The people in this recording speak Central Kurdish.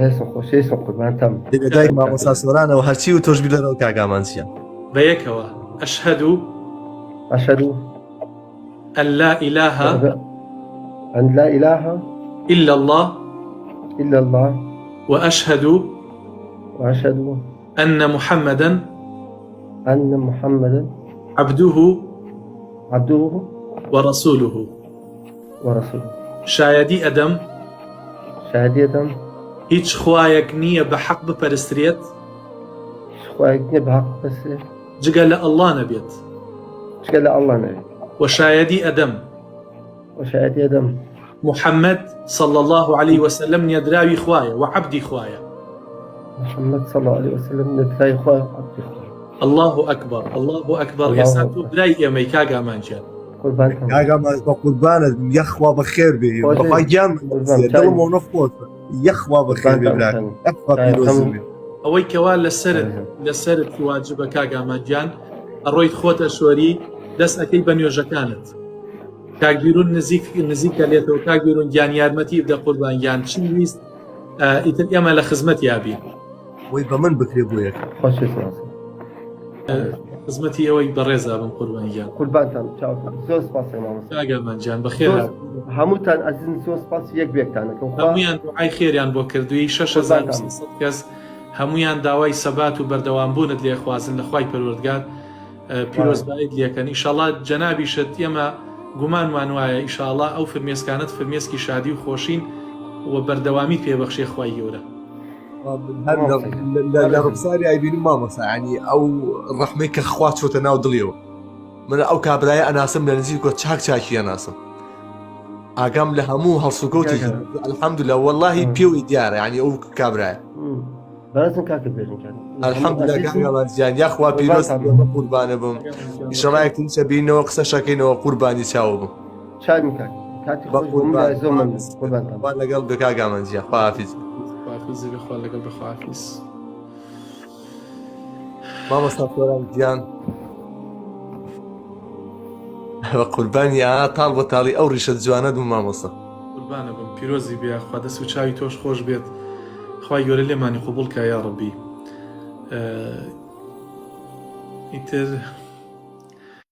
هێسم خۆشەویستم قوربانتم. دایک مامۆستا سۆرانەوە هەرچی و تۆش بیلەرەوە کاگامانچیان. بەیەکەوە أشهد أشهد أن لا إله أن لا إله إلا الله إلا الله وأشهد وأشهد أن محمدا أن محمدا عبده عبده ورسوله. ورسوله. شایدی ئەدەم شهادي دم هیچ خوایەک نییە بە حەق بپەرسترێت شخوايقني بحق بس جگە لە ئەڵڵا نەبێت. شكل الله نبي. وشایدی ئەدەم وشهادي دم محەممەد صلى الله عليه وسلم نێدراوی خوایە و عەبدی خوایە. محمد صلى الله عليه وسلم نتلاقي خواه عبد الله ئەکبەر الله ئەکبەر. الله ئێستا أكبر. تۆ برای ئێمەی کاگامانجیان قربانتم. کاگامان بە قوربانت یەخوا بەخێر بێ بەخوای گیان دڵمەوە نەخۆت یەخوا بەخێر بێ براکەم یەخوا پیرۆزم بێ. ئەوەی کەوا لەسەرت واجبە کاگامانجیان ئەڕۆیت خۆتە شۆری دەست ئەەکەی بە نوێژەکانت. کاگبیرون نزیکە لێتەوە کاگبیرون گیان یارمەتی بدە قوربانگیان چی ویست ئیتر ئێمە لە خزمەت یابی وەی بە من بکرێ بۆ یەک خۆشەویستم. خزمەتی ئەوەی بەڕێزا بم قوربانگیان. قوربانتم. زۆر سپاس مامۆستا. کاگامانجیان بەخێر هەمووتان ئەزیزم زۆر سپاس یەک بێکتانەکەم. هەمویان دوعای خێریان بۆ کردووی 6,300 کەس هەمویان داوای سەبات و بەردەوامبوونت لێخوازن لە خوای پەروەردگار پیرۆزبایت لێکەن. ئیشەڵڵا جەنابیشت ئێمە گومانمان وایە ئیشەڵڵا ئەو فرمێسکانت فرمێسکی شادی و خۆشین و بەردەوامی پێبەخشێ خوای گەورە. لە ڕوخساری ئایبینم مامۆستا ینی ئەو ڕەحمەی کە خوا چۆتە ناو دڵیەوە من ئەو کابرایە ئەناسم لە نزیک کۆ چاکی ئەناسم ئاگام لە هەموو هەڵسوگەوتی الحەمدولillah وەڵڵاهی پێوی دیارە ینی ئەو کابرایە بەڕێزم کاکە بێژن کارم. الحەمدولillah کاگامانجیان یاخوا پیرۆز بە قوربانە بم ئیشەڵایەکتن چەبینەوە قسە شەکەینەوە قوربانی چاوە بم چاوم کاک کاتی بە خۆش بووم لە زۆر مەمنون. قوربانتم. قوربان لەگەڵ بە کاگامانجیان خواحافیز خواحافیز بخوا لەگەڵ بخواحافیز. مامۆستا سۆرانجیان بە قوربانی تاڵ بە تاڵی ئەو ڕیشە جوانە دوو مامۆستا قوربانە بم پیرۆزی بێ خوا دەست و چاوی تۆش خۆش بێت خوای گەورە لێمانی قوبوڵ کە یا ڕەبی. ئیتر